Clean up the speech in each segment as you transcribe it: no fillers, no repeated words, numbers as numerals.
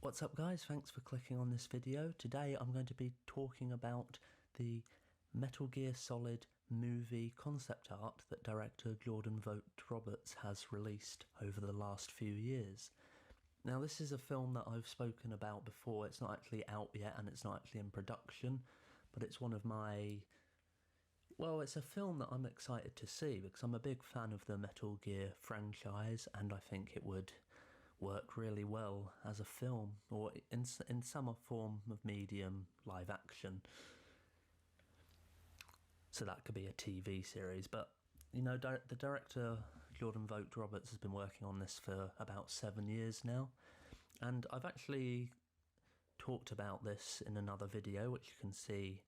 What's up guys, thanks for clicking on this video. Today I'm going to be talking about the Metal Gear Solid movie concept art that director Jordan Vogt-Roberts has released over the last few years. Now this is a film that I've spoken about before. It's not actually out yet and it's not actually in production, but it's one of my... Well, it's a film that I'm excited to see because I'm a big fan of the Metal Gear franchise and I think it would work really well as a film or in some form of medium, live action. So that could be a TV series, but you know, the director Jordan Vogt-Roberts has been working on this for about 7 years now, and I've actually talked about this in another video which you can see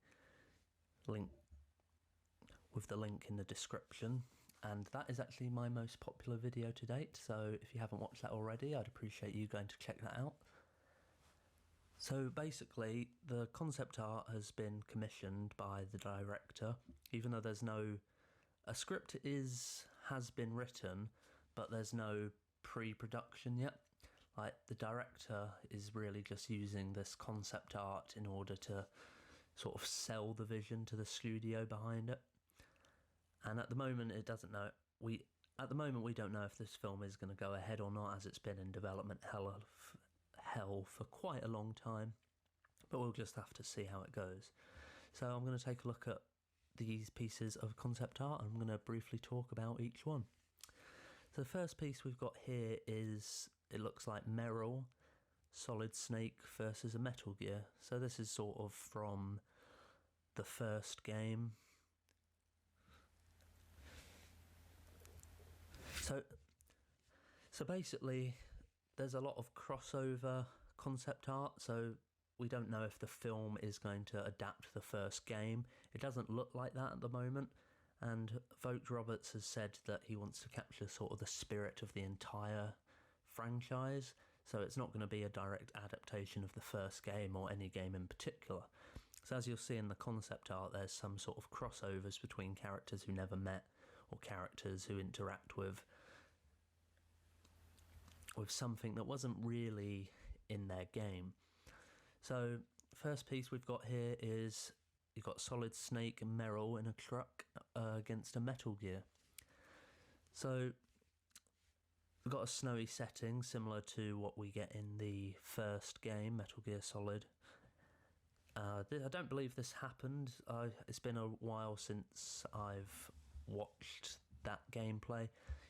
with the link in the description. And that is actually my most popular video to date, so if you haven't watched that already, I'd appreciate you going to check that out. So basically, the concept art has been commissioned by the director, even though there's no... A script has been written, but there's no pre-production yet. Like, the director is really just using this concept art in order to sort of sell the vision to the studio behind it. And at the moment, we don't know if this film is going to go ahead or not, as it's been in development hell for quite a long time. But we'll just have to see how it goes. So I'm going to take a look at these pieces of concept art, and I'm going to briefly talk about each one. So the first piece we've got here is, it looks like Meryl, Solid Snake versus a Metal Gear. So this is sort of from the first game. So basically, there's a lot of crossover concept art, so we don't know if the film is going to adapt the first game. It doesn't look like that at the moment, and Vogt-Roberts has said that he wants to capture sort of the spirit of the entire franchise, so it's not going to be a direct adaptation of the first game or any game in particular. So as you'll see in the concept art, there's some sort of crossovers between characters who never met or characters who interact with something that wasn't really in their game. So first piece we've got here is you've got Solid Snake and Meryl in a truck against a Metal Gear. So we've got a snowy setting similar to what we get in the first game, Metal Gear Solid. I don't believe this happened. It's been a while since I've watched that gameplay.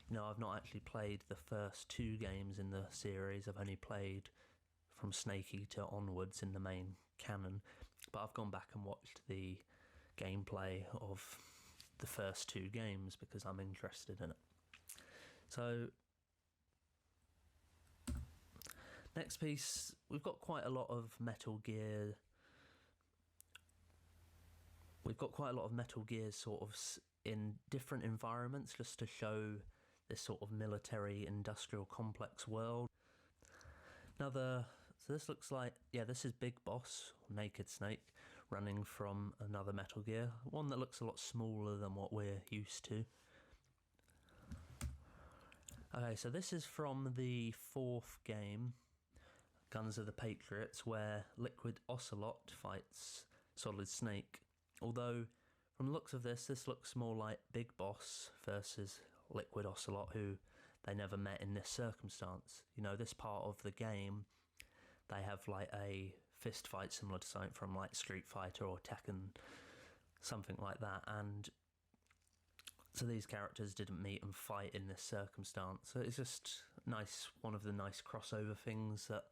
You know, I've not actually played the first two games in the series. I've only played from Snake Eater onwards in the main canon, but I've gone back and watched the gameplay of the first two games because I'm interested in it. So next piece, we've got quite a lot of Metal Gear. We've got quite a lot of Metal Gear sort of in different environments, just to show this sort of military industrial complex world. So this looks like, yeah, this is Big Boss, Naked Snake, running from another Metal Gear, one that looks a lot smaller than what we're used to. Okay, so this is from the fourth game, Guns of the Patriots, where Liquid Ocelot fights Solid Snake. Although, from the looks of this looks more like Big Boss versus Liquid Ocelot, who they never met in this circumstance. You know, this part of the game, they have like a fist fight similar to something from like Street Fighter or Tekken, something like that. And so these characters didn't meet and fight in this circumstance. So it's just nice, one of the nice crossover things that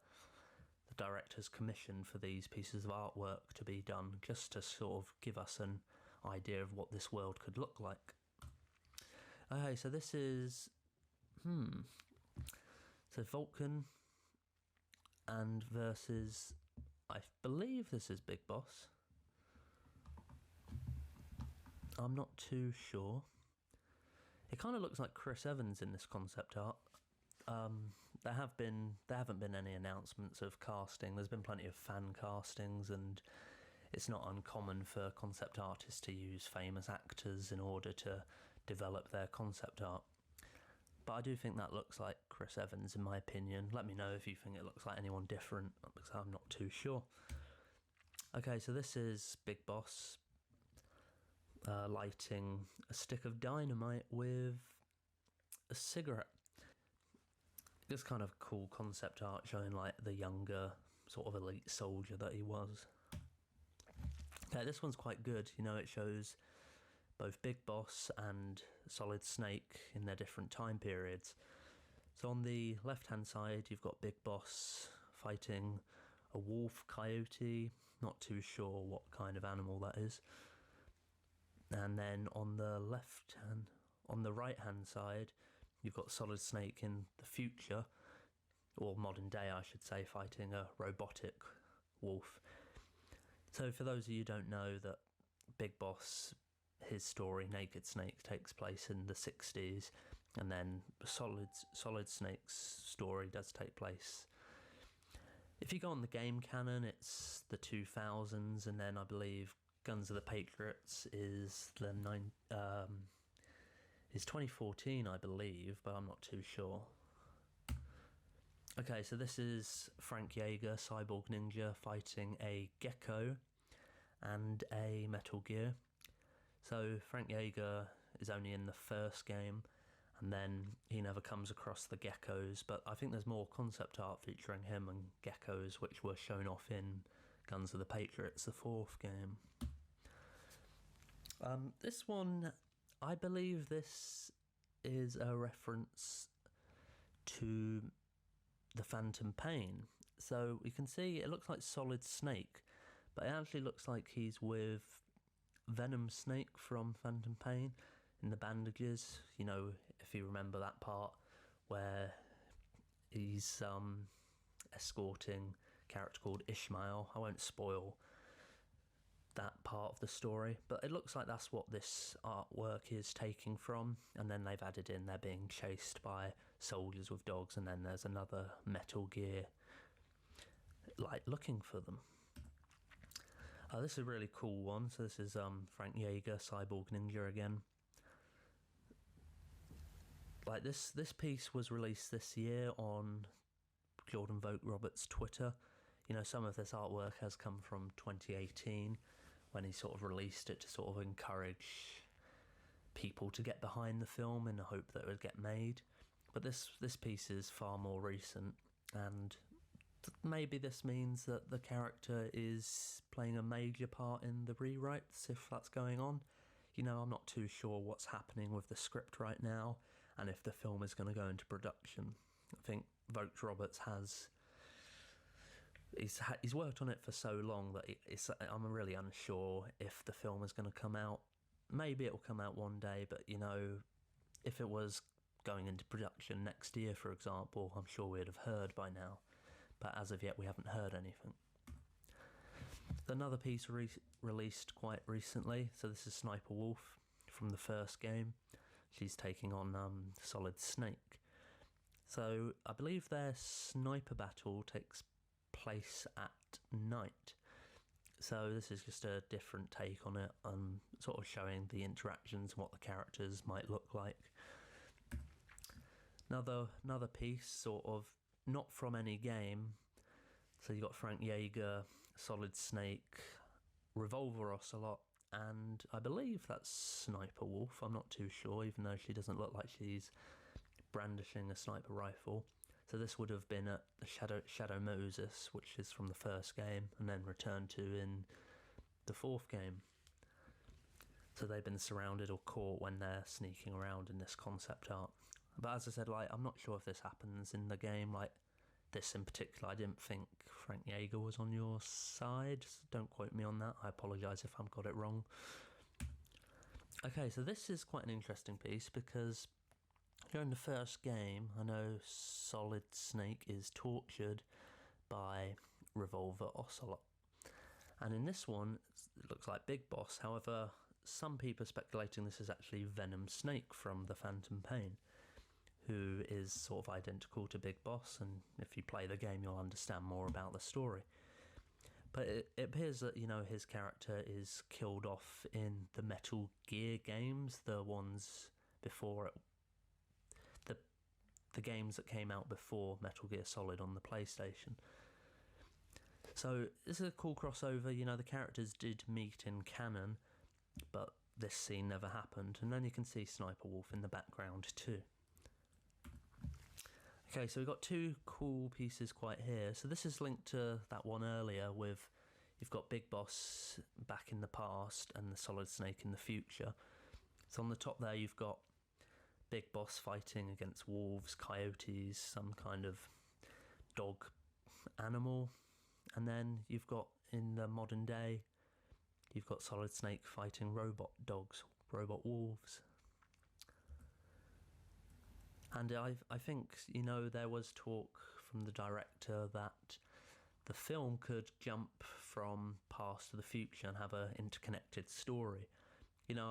the director's commissioned for these pieces of artwork to be done, just to sort of give us an idea of what this world could look like. Okay, so this is... So Vulcan and versus... I believe this is Big Boss. I'm not too sure. It kind of looks like Chris Evans in this concept art. There haven't been any announcements of casting. There's been plenty of fan castings, and it's not uncommon for concept artists to use famous actors in order to develop their concept art. but I do think that looks like Chris Evans in my opinion. Let me know if you think it looks like anyone different, because I'm not too sure. Okay, so this is Big Boss lighting a stick of dynamite with a cigarette. It's kind of cool concept art showing like the younger sort of elite soldier that he was. Okay, this one's quite good. You know, it shows both Big Boss and Solid Snake in their different time periods. So on the left-hand side, you've got Big Boss fighting a wolf coyote. Not too sure what kind of animal that is. And then on the right-hand side, you've got Solid Snake in the future, or modern day, I should say, fighting a robotic wolf. So for those of you who don't know, that Big Boss, his story, Naked Snake, takes place in the 60s, and then Solid Snake's story does take place. If you go on the game canon, it's the 2000s, and then I believe Guns of the Patriots is 2014, I believe, but I'm not too sure. Okay, so this is Frank Yeager, Cyborg Ninja, fighting a gecko and a Metal Gear. So Frank Yeager is only in the first game, and then he never comes across the geckos, but I think there's more concept art featuring him and geckos, which were shown off in Guns of the Patriots, the fourth game. This one, I believe this is a reference to the Phantom Pain. So we can see it looks like Solid Snake, but it actually looks like he's with Venom Snake from Phantom Pain in the bandages. You know, if you remember that part where he's escorting a character called Ishmael. I won't spoil that part of the story, but it looks like that's what this artwork is taking from, and then they've added in they're being chased by soldiers with dogs, and then there's another Metal Gear like looking for them. This is a really cool one. So this is Frank Yeager, Cyborg Ninja again. Like this piece was released this year on Jordan Vogt-Roberts' Twitter. You know, some of this artwork has come from 2018, when he sort of released it to sort of encourage people to get behind the film in the hope that it would get made. But this piece is far more recent, and maybe this means that the character is playing a major part in the rewrites, if that's going on. You know, I'm not too sure what's happening with the script right now, and if the film is going to go into production. I think Vogt-Roberts he's worked on it for so long that I'm really unsure if the film is going to come out. Maybe it will come out one day, but you know, if it was going into production next year, for example, I'm sure we'd have heard by now. But as of yet, we haven't heard anything. Another piece released quite recently. So this is Sniper Wolf from the first game. She's taking on Solid Snake. So I believe their sniper battle takes place at night. So this is just a different take on it, sort of showing the interactions and what the characters might look like. Another piece, sort of not from any game. So you got Frank Yeager, Solid Snake, Revolver Ocelot, and I believe that's Sniper Wolf. I'm not too sure, even though she doesn't look like she's brandishing a sniper rifle. So this would have been at the Shadow Moses, which is from the first game, and then returned to in the fourth game. So they've been surrounded or caught when they're sneaking around in this concept art. But as I said, like, I'm not sure if this happens in the game. Like this in particular, I didn't think Frank Yeager was on your side. Don't quote me on that. I apologise if I've got it wrong. Okay, so this is quite an interesting piece because during the first game, I know Solid Snake is tortured by Revolver Ocelot. And in this one, it looks like Big Boss. However, some people are speculating this is actually Venom Snake from the Phantom Pain, who is sort of identical to Big Boss, and if you play the game you'll understand more about the story. But it appears that, you know, his character is killed off in the Metal Gear games, the ones before it, the games that came out before Metal Gear Solid on the PlayStation. So this is a cool crossover. You know, the characters did meet in canon, but this scene never happened. And then you can see Sniper Wolf in the background too. Okay, so we've got two cool pieces quite here. So this is linked to that one earlier with, you've got Big Boss back in the past and the Solid Snake in the future. So on the top there you've got Big Boss fighting against wolves, coyotes, some kind of dog animal. And then you've got, in the modern day, you've got Solid Snake fighting robot dogs, robot wolves. And I think, you know, there was talk from the director that the film could jump from past to the future and have an interconnected story. You know,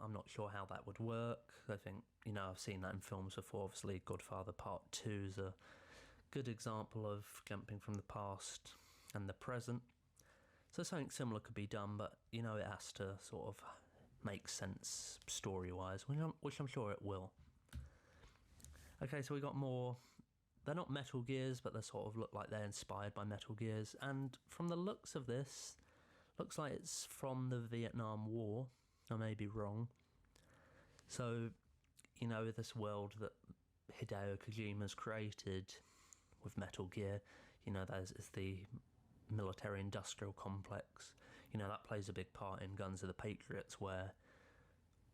I'm not sure how that would work. I think, you know, I've seen that in films before. Obviously, Godfather Part 2 is a good example of jumping from the past and the present. So something similar could be done, but, you know, it has to sort of make sense story-wise, which I'm sure it will. Okay, so we got more. They're not Metal Gears, but they sort of look like they're inspired by Metal Gears. And from the looks of this, looks like it's from the Vietnam War. I may be wrong. So, you know, this world that Hideo Kojima's created with Metal Gear, you know, there's the military-industrial complex. You know, that plays a big part in Guns of the Patriots, where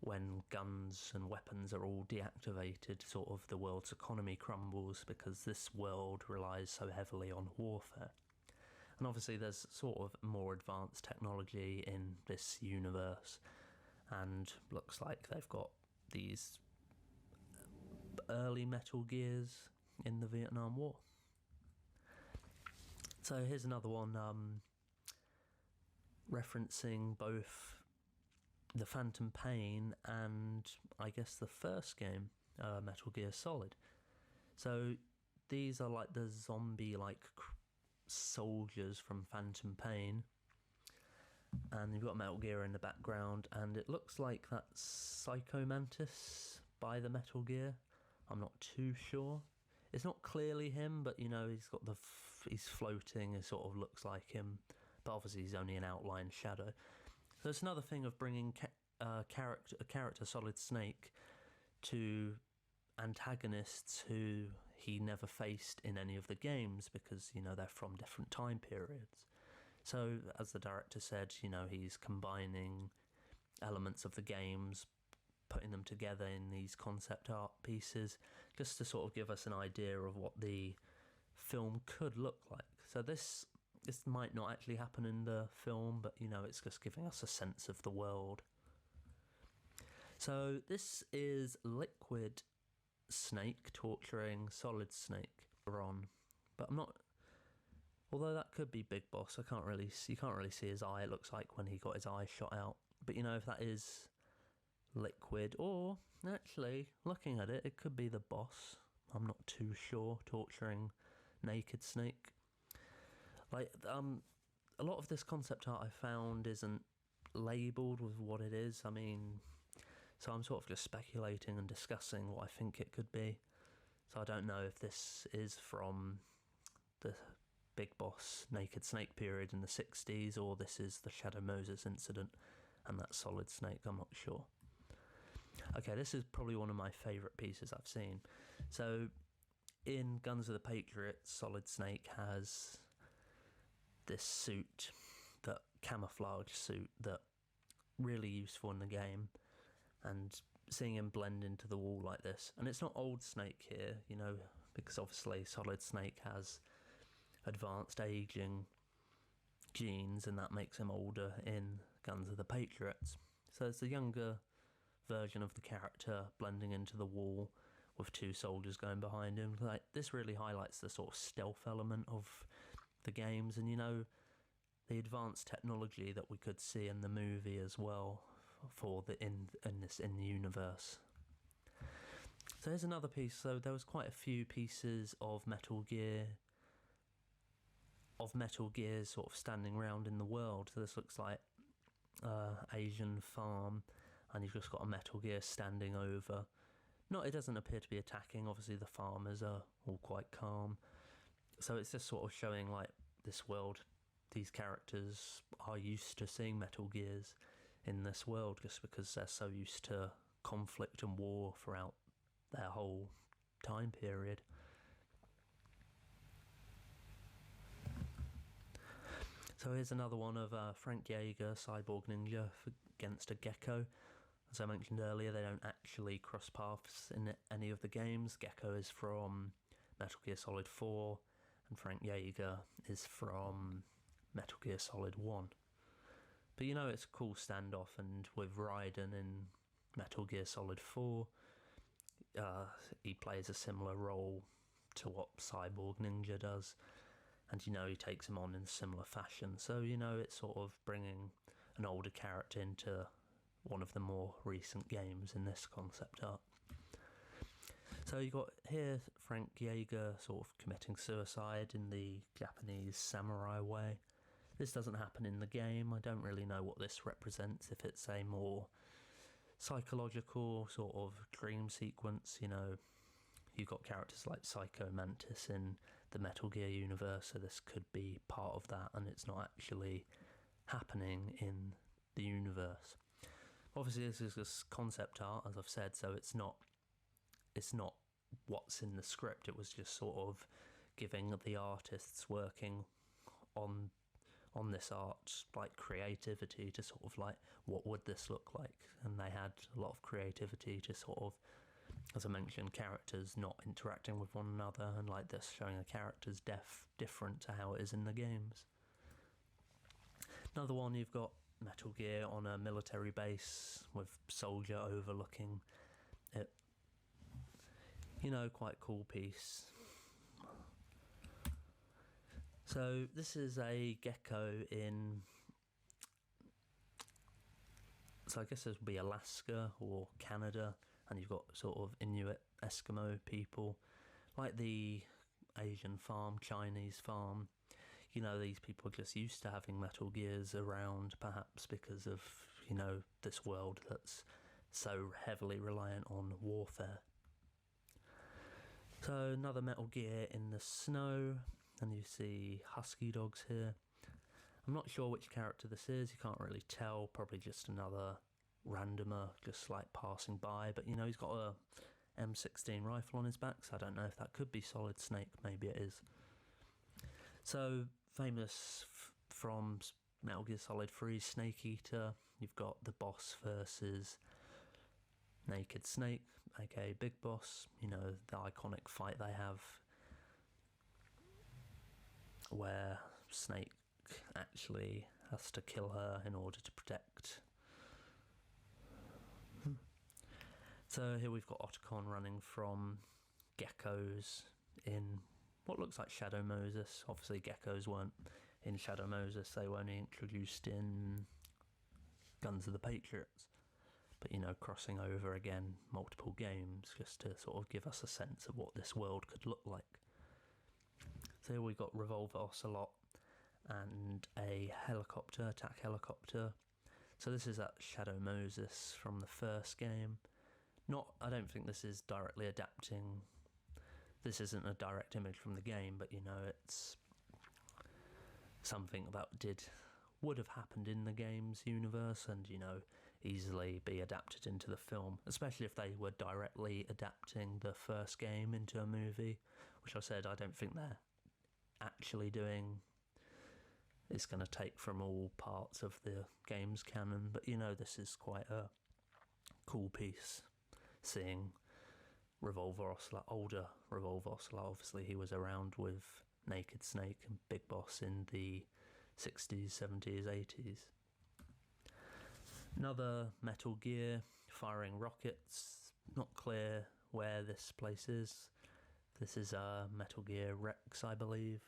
when guns and weapons are all deactivated, sort of the world's economy crumbles because this world relies so heavily on warfare. And obviously there's sort of more advanced technology in this universe, and looks like they've got these early Metal Gears in the Vietnam War. So here's another one referencing both the Phantom Pain and I guess the first game, Metal Gear Solid. So these are like the zombie-like soldiers from Phantom Pain, and you've got Metal Gear in the background, and it looks like that's Psycho Mantis by the Metal Gear. I'm not too sure. It's not clearly him, but you know, he's got he's floating. It sort of looks like him, but obviously he's only an outline shadow. So it's another thing of bringing a character Solid Snake to antagonists who he never faced in any of the games, because, you know, they're from different time periods. So, as the director said, you know, he's combining elements of the games, putting them together in these concept art pieces, just to sort of give us an idea of what the film could look like. So this might not actually happen in the film, but, you know, it's just giving us a sense of the world. So this is Liquid Snake torturing Solid Snake on, but I'm not. Although that could be Big Boss, you can't really see his eye. It looks like when he got his eye shot out. But you know, if that is Liquid, or actually looking at it, it could be the boss. I'm not too sure. Torturing Naked Snake. Like, a lot of this concept art I found isn't labelled with what it is. I mean, so I'm sort of just speculating and discussing what I think it could be. So I don't know if this is from the Big Boss Naked Snake period in the 60s, or this is the Shadow Moses incident and that Solid Snake. I'm not sure. Okay, this is probably one of my favourite pieces I've seen. So in Guns of the Patriots, Solid Snake has this suit, that camouflage suit, that really useful in the game, and seeing him blend into the wall like this. And it's not old Snake here, you know, because obviously Solid Snake has advanced aging genes, and that makes him older in Guns of the Patriots. So it's a younger version of the character blending into the wall with two soldiers going behind him. Like, this really highlights the sort of stealth element of the games, and, you know, the advanced technology that we could see in the movie as well for the in the universe. So here's another piece. So there was quite a few pieces of Metal Gear sort of standing around in the world. So this looks like Asian farm, and you've just got a Metal Gear standing over It doesn't appear to be attacking. Obviously, the farmers are all quite calm. So it's just sort of showing like this world. These characters are used to seeing Metal Gears in this world just because they're so used to conflict and war throughout their whole time period. So here's another one of Frank Jaeger, Cyborg Ninja against a Gecko. As I mentioned earlier, they don't actually cross paths in any of the games. Gecko is from Metal Gear Solid 4 and Frank Jaeger is from Metal Gear Solid 1. But it's a cool standoff, and with Raiden in Metal Gear Solid 4, he plays a similar role to what Cyborg Ninja does, and he takes him on in a similar fashion. So it's sort of bringing an older character into one of the more recent games in this concept art. So you got here Frank Jaeger sort of committing suicide in the Japanese samurai way. This doesn't happen in the game. I don't really know what this represents, if it's a more psychological sort of dream sequence. You've got characters like Psycho Mantis in the Metal Gear universe, so this could be part of that, and it's not actually happening in the universe. Obviously, this is just concept art, as I've said, so it's not what's in the script. It was just sort of giving the artists working on this art like creativity to sort of like, what would this look like? And they had a lot of creativity to sort of, as I mentioned, characters not interacting with one another, and like this showing a character's death different to how it is in the games. Another one, you've got Metal Gear on a military base with Soldier overlooking it. Quite cool piece. So this is a Gecko in, so I guess this would be Alaska or Canada, and you've got sort of Inuit Eskimo people, like the Asian farm, Chinese farm. These people are just used to having Metal Gears around, perhaps because of, this world that's so heavily reliant on warfare. So another Metal Gear in the snow, and you see husky dogs here. I'm not sure which character this is, you can't really tell, probably just another randomer just like passing by, but he's got a M16 rifle on his back, so I don't know if that could be Solid Snake, maybe it is. So famous from Metal Gear Solid 3, Snake Eater. You've got the boss versus Naked Snake, aka Big Boss, the iconic fight they have where Snake actually has to kill her in order to protect. So here we've got Otacon running from geckos in what looks like Shadow Moses. Obviously geckos weren't in Shadow Moses, they were only introduced in Guns of the Patriots. But crossing over again multiple games just to sort of give us a sense of what this world could look like. So here we've got Revolver Ocelot and a helicopter, attack helicopter. So this is that Shadow Moses from the first game. I don't think this is directly adapting. This isn't a direct image from the game, but it's something that would have happened in the game's universe, and easily be adapted into the film, especially if they were directly adapting the first game into a movie, which I said I don't think they're actually doing. It's going to take from all parts of the game's canon, but this is quite a cool piece, seeing Revolver Ocelot, older Revolver Ocelot. Obviously he was around with Naked Snake and Big Boss in the 60s, 70s, 80s. Another Metal Gear firing rockets. Not clear where this place is. This is Metal Gear Rex, I believe.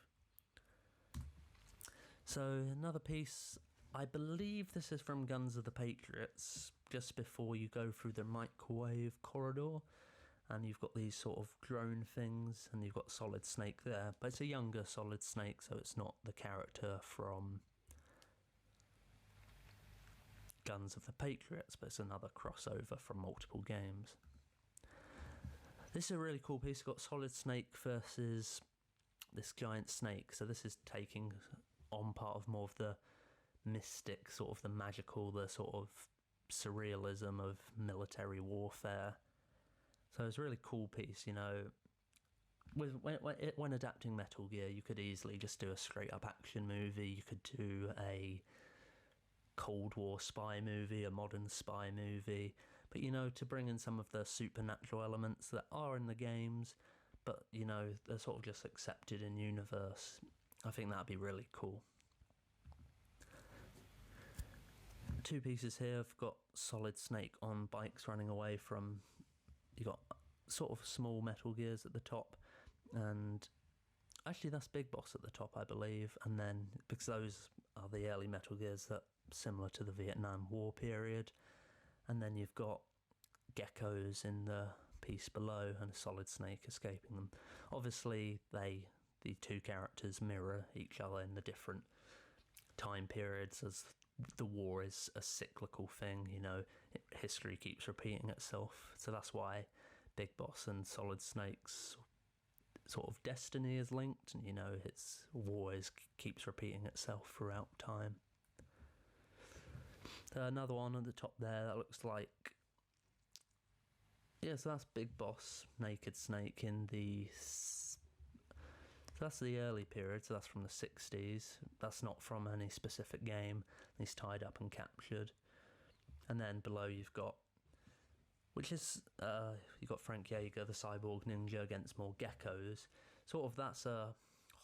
So another piece, I believe this is from Guns of the Patriots, just before you go through the microwave corridor, and you've got these sort of drone things, and you've got Solid Snake there, but it's a younger Solid Snake, so it's not the character from Guns of the Patriots, but it's another crossover from multiple games. This is a really cool piece. It's got Solid Snake versus this giant snake. So this is taking on part of more of the mystic, sort of the magical, the sort of surrealism of military warfare. So it's a really cool piece, you know. When adapting Metal Gear, you could easily just do a straight up action movie. You could do a Cold War spy movie, a modern spy movie. But, you know, to bring in some of the supernatural elements that are in the games, but, you know, they're sort of just accepted in universe, I think that'd be really cool. Two pieces here. I've got Solid Snake on bikes running away from... You got sort of small Metal Gears at the top, and actually that's Big Boss at the top, I believe, and then, because those are the early Metal Gears that similar to the Vietnam War period, and then you've got geckos in the piece below and a Solid Snake escaping them. Obviously the two characters mirror each other in the different time periods, as the war is a cyclical thing, you know, history keeps repeating itself, so that's why Big Boss and Solid Snake's sort of destiny is linked, and, you know, its war keeps repeating itself throughout time. Another one on the top there that looks like... Yeah, so that's Big Boss, Naked Snake in the... So that's the early period, so that's from the 60s. That's not from any specific game. He's tied up and captured. And then below you've got... Which is... you've got Frank Jaeger, the cyborg ninja, against more geckos. Sort of that's a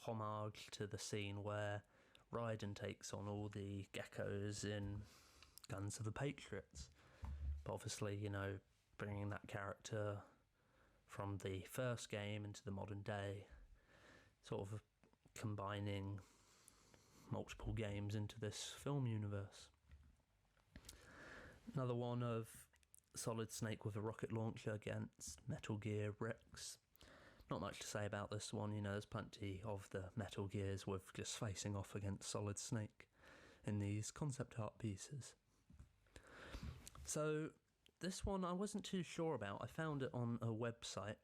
homage to the scene where Raiden takes on all the geckos in Guns of the Patriots. But obviously, you know, bringing that character from the first game into the modern day, sort of combining multiple games into this film universe. Another one of Solid Snake with a rocket launcher against Metal Gear Rex. Not much to say about this one, you know, there's plenty of the Metal Gears with just facing off against Solid Snake in these concept art pieces. So this one I wasn't too sure about. I found it on a website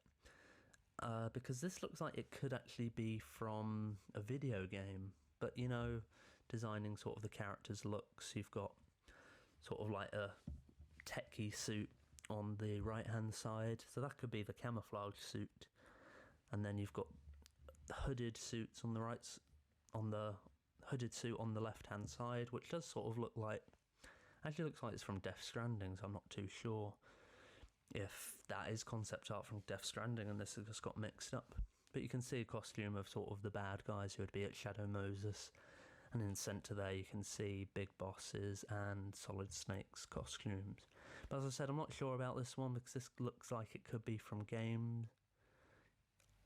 because this looks like it could actually be from a video game, but, you know, designing sort of the characters' looks, you've got sort of like a techie suit on the right hand side, so that could be the camouflage suit, and then you've got hooded suits on the right, on the hooded suit on the left hand side, which does sort of look like... Actually looks like it's from Death Stranding, so I'm not too sure if that is concept art from Death Stranding and this has just got mixed up. But you can see a costume of sort of the bad guys who would be at Shadow Moses, and in the centre there you can see Big Boss's and Solid Snake's costumes. But as I said, I'm not sure about this one because this looks like it could be from games.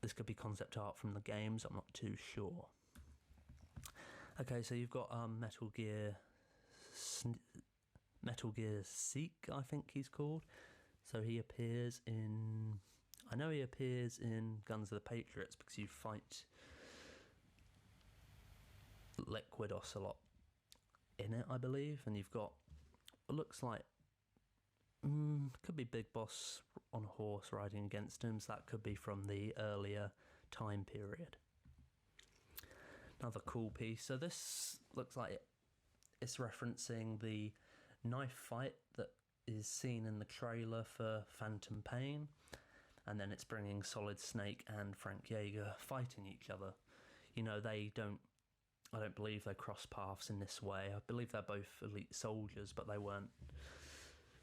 This could be concept art from the games, I'm not too sure. Okay, so you've got Metal Gear Seek, I think he's called. So he appears in... I know he appears in Guns of the Patriots because you fight Liquid Ocelot in it, I believe. And you've got... It looks like... could be Big Boss on a horse riding against him. So that could be from the earlier time period. Another cool piece. So this looks like it's referencing the knife fight that is seen in the trailer for Phantom Pain, and then it's bringing Solid Snake and Frank Jaeger fighting each other. You know, I don't believe they cross paths in this way. I believe they're both elite soldiers, but they weren't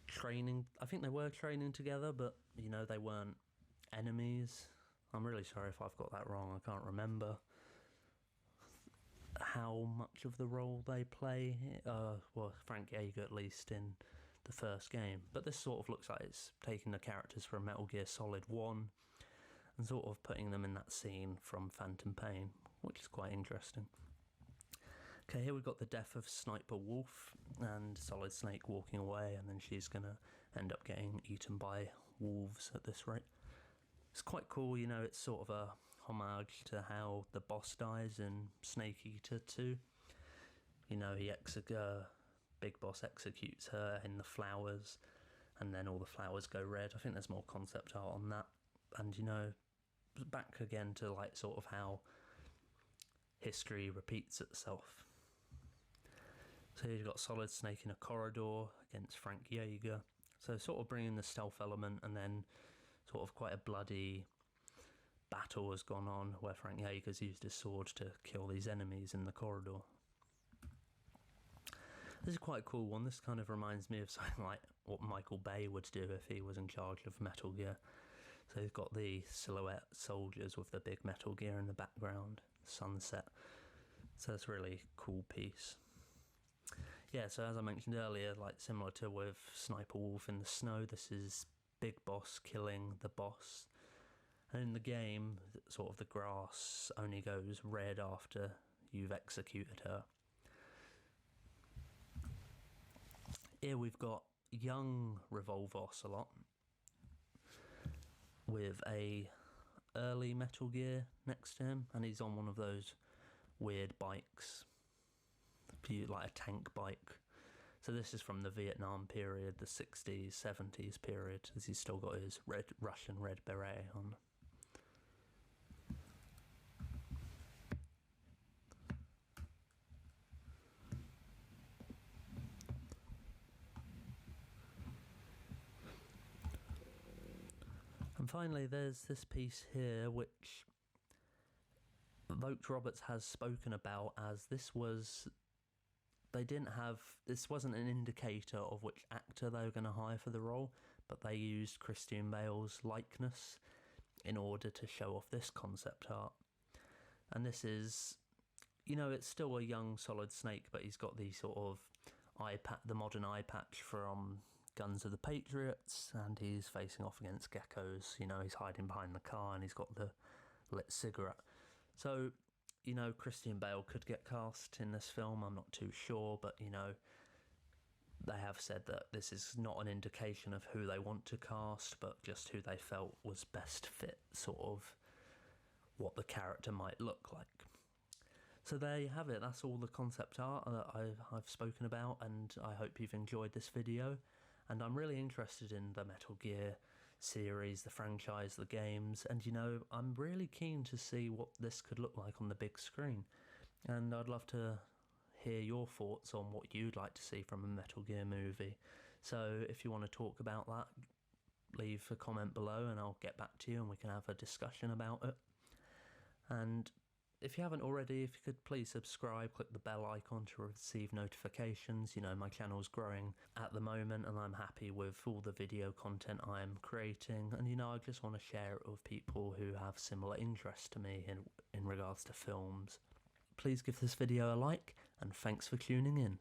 training. I think they were training together, but, you know, they weren't enemies. I'm really sorry if I've got that wrong. I can't remember how much of the role they play. Well, Frank Jaeger at least in the first game. But this sort of looks like it's taking the characters from Metal Gear Solid 1 and sort of putting them in that scene from Phantom Pain, which is quite interesting. Okay, here we've got the death of Sniper Wolf and Solid Snake walking away, and then she's going to end up getting eaten by wolves at this rate. It's quite cool, you know, it's sort of a homage to how the boss dies in Snake Eater 2. You know, Big Boss executes her in the flowers, and then all the flowers go red. I think there's more concept art on that. and, you know, back again to like sort of how history repeats itself. So you've got Solid Snake in a corridor against Frank Jaeger, so sort of bringing the stealth element, and then sort of quite a bloody battle has gone on where Frank Jaeger's used his sword to kill these enemies in the corridor. This is quite a cool one. This kind of reminds me of something like what Michael Bay would do if he was in charge of Metal Gear. So you've got the silhouette soldiers with the big Metal Gear in the background, sunset. So it's a really cool piece. Yeah, so as I mentioned earlier, like similar to with Sniper Wolf in the Snow, this is Big Boss killing the boss. And in the game, sort of the grass only goes red after you've executed her. Here we've got young Revolver Ocelot with a early Metal Gear next to him, and he's on one of those weird bikes, like a tank bike. So this is from the Vietnam period, the 60s, 70s period, as he's still got his Russian red beret on. And finally, there's this piece here which Vogt-Roberts has spoken about as this wasn't an indicator of which actor they were going to hire for the role, but they used Christian Bale's likeness in order to show off this concept art. And this is, you know, it's still a young Solid Snake, but he's got the sort of the modern eye patch from Guns of the Patriots, and he's facing off against geckos. You know, he's hiding behind the car and he's got the lit cigarette. So, you know, Christian Bale could get cast in this film, I'm not too sure, but, you know, they have said that this is not an indication of who they want to cast, but just who they felt was best fit, sort of what the character might look like. So there you have it, that's all the concept art that I've spoken about, and I hope you've enjoyed this video. And I'm really interested in the Metal Gear series, the franchise, the games, and, you know, I'm really keen to see what this could look like on the big screen. And I'd love to hear your thoughts on what you'd like to see from a Metal Gear movie. So if you want to talk about that, leave a comment below and I'll get back to you and we can have a discussion about it. And if you haven't already, if you could please subscribe, click the bell icon to receive notifications. You know, my channel's growing at the moment and I'm happy with all the video content I am creating. And, you know, I just want to share it with people who have similar interests to me in regards to films. Please give this video a like, and thanks for tuning in.